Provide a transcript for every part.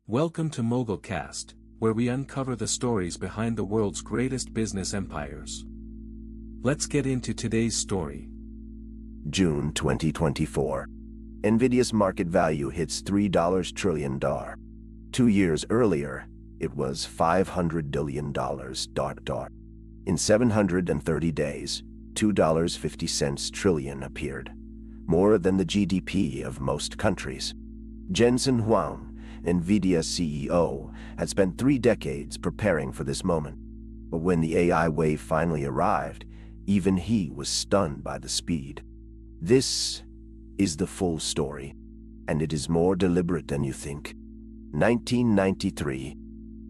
Welcome to MogulCast, where we uncover the stories behind the world's greatest business empires. Let's get into today's story. June 2024. Nvidia's market value hits $3 trillion. 2 years earlier, it was $500 billion. In 730 days, $2.50 trillion appeared, more than the GDP of most countries. Jensen Huang, Nvidia CEO, had spent 3 decades preparing for this moment. But when the AI wave finally arrived, even he was stunned by the speed. This is the full story, and it is more deliberate than you think. 1993.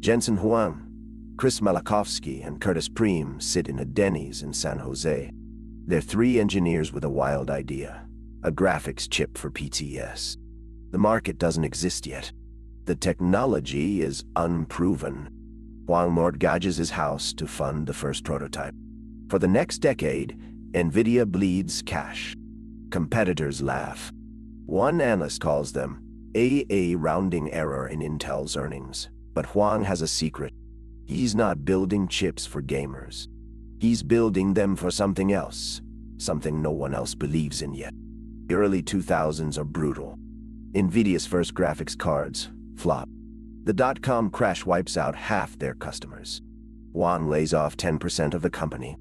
Jensen Huang, Chris Malakovsky, and Curtis Preem sit in a Denny's in San Jose. They're 3 engineers with a wild idea: a graphics chip for PCs. The market doesn't exist yet. The technology is unproven. Huang mortgages his house to fund the first prototype. For the next decade, Nvidia bleeds cash. Competitors laugh. One analyst calls them a rounding error in Intel's earnings. But Huang has a secret. He's not building chips for gamers. He's building them for something else, something no one else believes in yet. The early 2000s are brutal. Nvidia's first graphics cards flop. The dot-com crash wipes out half their customers. Huang lays off 10% of the company.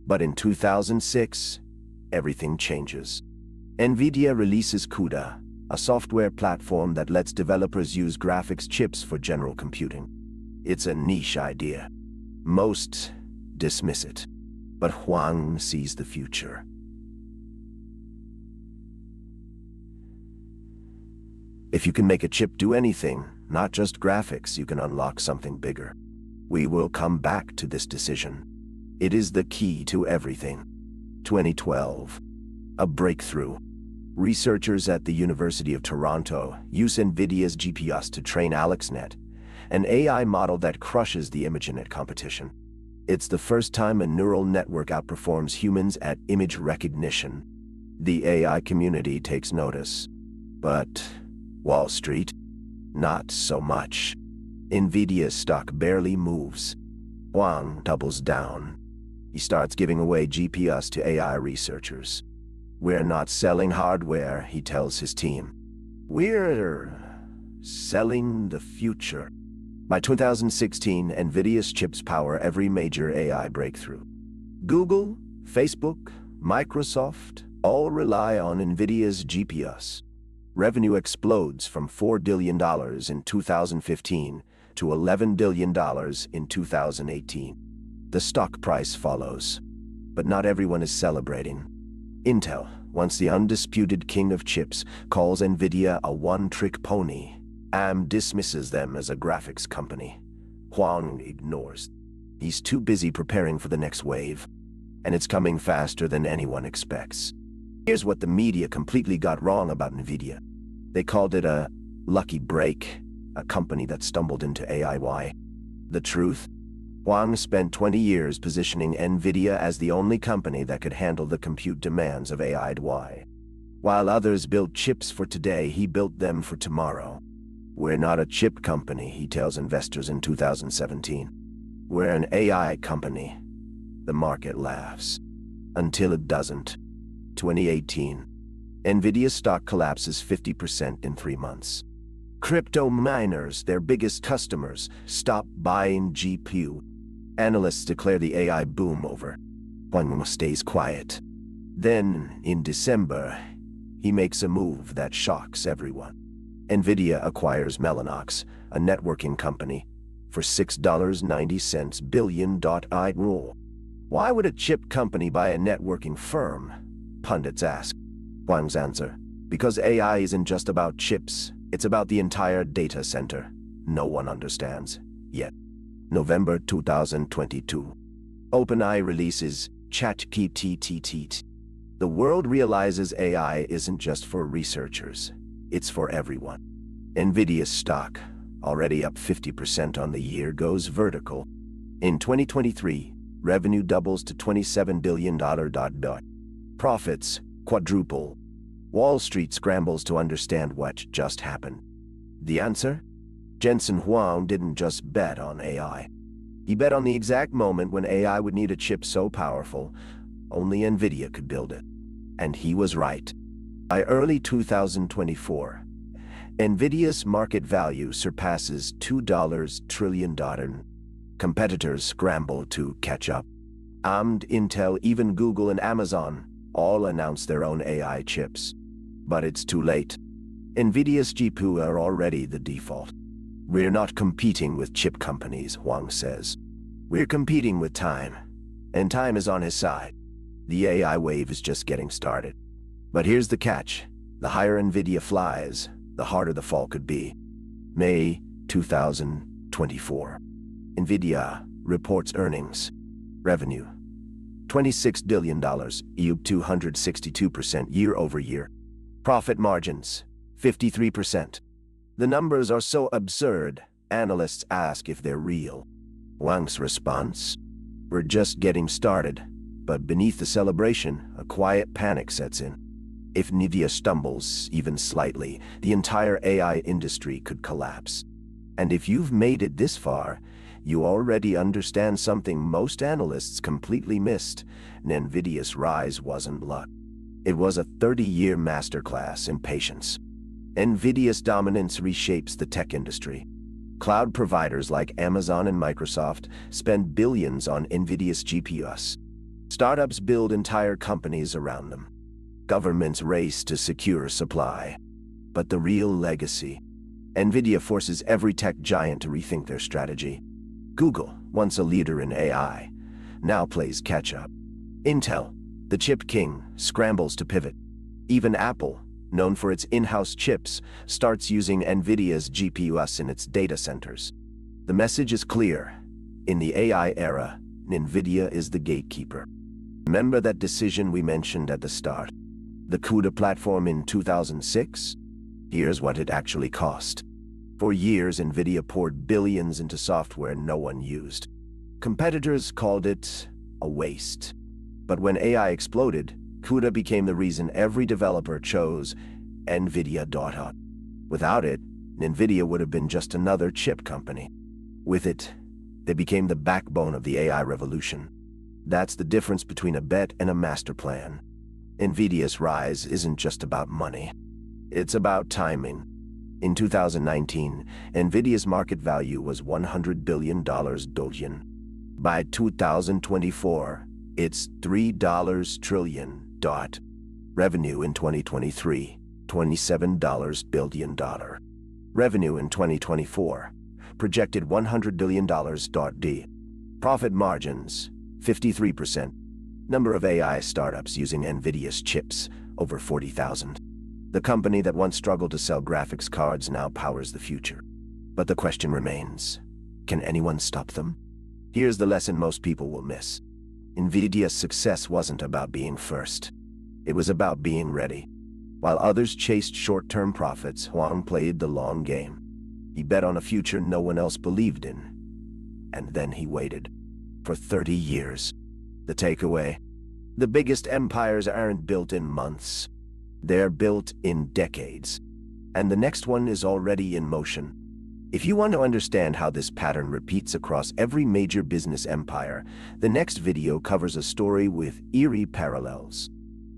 But in 2006, everything changes. Nvidia releases CUDA, a software platform that lets developers use graphics chips for general computing. It's a niche idea. Most dismiss it. But Huang sees the future. If you can make a chip do anything, not just graphics, you can unlock something bigger. We will come back to this decision. It is the key to everything. 2012. A breakthrough. Researchers at the University of Toronto use Nvidia's GPUs to train AlexNet, an AI model that crushes the ImageNet competition. It's the first time a neural network outperforms humans at image recognition. The AI community takes notice. But Wall Street? Not so much. Nvidia's stock barely moves. Huang doubles down. He starts giving away GPUs to AI researchers. "We're not selling hardware," he tells his team. "We're selling the future." By 2016, Nvidia's chips power every major AI breakthrough. Google, Facebook, Microsoft all rely on Nvidia's GPUs. Revenue explodes from $4 billion in 2015 to $11 billion in 2018. The stock price follows. But not everyone is celebrating. Intel, once the undisputed king of chips, calls Nvidia a one-trick pony. ARM dismisses them as a graphics company. Huang ignores. He's too busy preparing for the next wave. And it's coming faster than anyone expects. Here's what the media completely got wrong about Nvidia. They called it a lucky break, a company that stumbled into AI. The truth? Huang spent 20 years positioning Nvidia as the only company that could handle the compute demands of AI. While others built chips for today, he built them for tomorrow. "We're not a chip company," he tells investors in 2017. "We're an AI company." The market laughs. Until it doesn't. 2018. Nvidia's stock collapses 50% in 3 months. Crypto miners, their biggest customers, stop buying GPU. Analysts declare the AI boom over. Huang stays quiet. Then, in December, he makes a move that shocks everyone. Nvidia acquires Mellanox, a networking company, for $6.90 billion. Why would a chip company buy a networking firm? Pundits ask. Huang's answer: because AI isn't just about chips, it's about the entire data center. No one understands yet. November 2022. OpenAI releases ChatGPT. The world realizes AI isn't just for researchers. It's for everyone. Nvidia's stock, already up 50% on the year, goes vertical. In 2023, revenue doubles to $27 billion. Profits quadruple. Wall Street scrambles to understand what just happened. The answer? Jensen Huang didn't just bet on AI. He bet on the exact moment when AI would need a chip so powerful, only Nvidia could build it. And he was right. By early 2024, Nvidia's market value surpasses $2 trillion. Competitors scramble to catch up. AMD, Intel, even Google and Amazon all announced their own AI chips. But it's too late. Nvidia's GPU are already the default. We're not competing with chip companies, Huang says. We're competing with time, and time is on his side. The AI wave is just getting started. But here's the catch. The higher Nvidia flies, the harder the fall could be. May 2024. Nvidia reports earnings. Revenue, $26 billion, EU 262% year-over-year. Profit margins, 53%. The numbers are so absurd, analysts ask if they're real. Wang's response? We're just getting started, but beneath the celebration, a quiet panic sets in. If Nvidia stumbles, even slightly, the entire AI industry could collapse. And if you've made it this far, you already understand something most analysts completely missed. Nvidia's rise wasn't luck. It was a 30-year masterclass in patience. Nvidia's dominance reshapes the tech industry. Cloud providers like Amazon and Microsoft spend billions on Nvidia's GPUs. Startups build entire companies around them. Governments race to secure supply. But the real legacy? Nvidia forces every tech giant to rethink their strategy. Google, once a leader in AI, now plays catch-up. Intel, the chip king, scrambles to pivot. Even Apple, known for its in-house chips, starts using Nvidia's GPUs in its data centers. The message is clear. In the AI era, Nvidia is the gatekeeper. Remember that decision we mentioned at the start? The CUDA platform in 2006? Here's what it actually cost. For years, Nvidia poured billions into software no one used. Competitors called it a waste. But when AI exploded, CUDA became the reason every developer chose Nvidia. Without it, Nvidia would have been just another chip company. With it, they became the backbone of the AI revolution. That's the difference between a bet and a master plan. Nvidia's rise isn't just about money. It's about timing. In 2019, Nvidia's market value was $100 billion. By 2024, it's $3 trillion. Revenue in 2023, $27 billion. Revenue in 2024, projected $100 billion. Profit margins, 53%. Number of AI startups using Nvidia's chips, over 40,000. The company that once struggled to sell graphics cards now powers the future. But the question remains, can anyone stop them? Here's the lesson most people will miss. Nvidia's success wasn't about being first. It was about being ready. While others chased short-term profits, Huang played the long game. He bet on a future no one else believed in. And then he waited. For 30 years. The takeaway? The biggest empires aren't built in months. They're built in decades. And the next one is already in motion. If you want to understand how this pattern repeats across every major business empire, the next video covers a story with eerie parallels.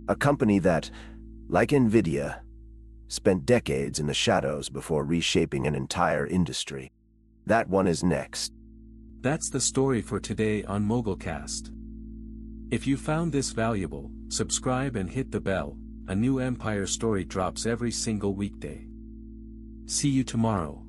A company that, like Nvidia, spent decades in the shadows before reshaping an entire industry. That one is next. That's the story for today on MogulCast. If you found this valuable, subscribe and hit the bell. A new empire story drops every single weekday. See you tomorrow.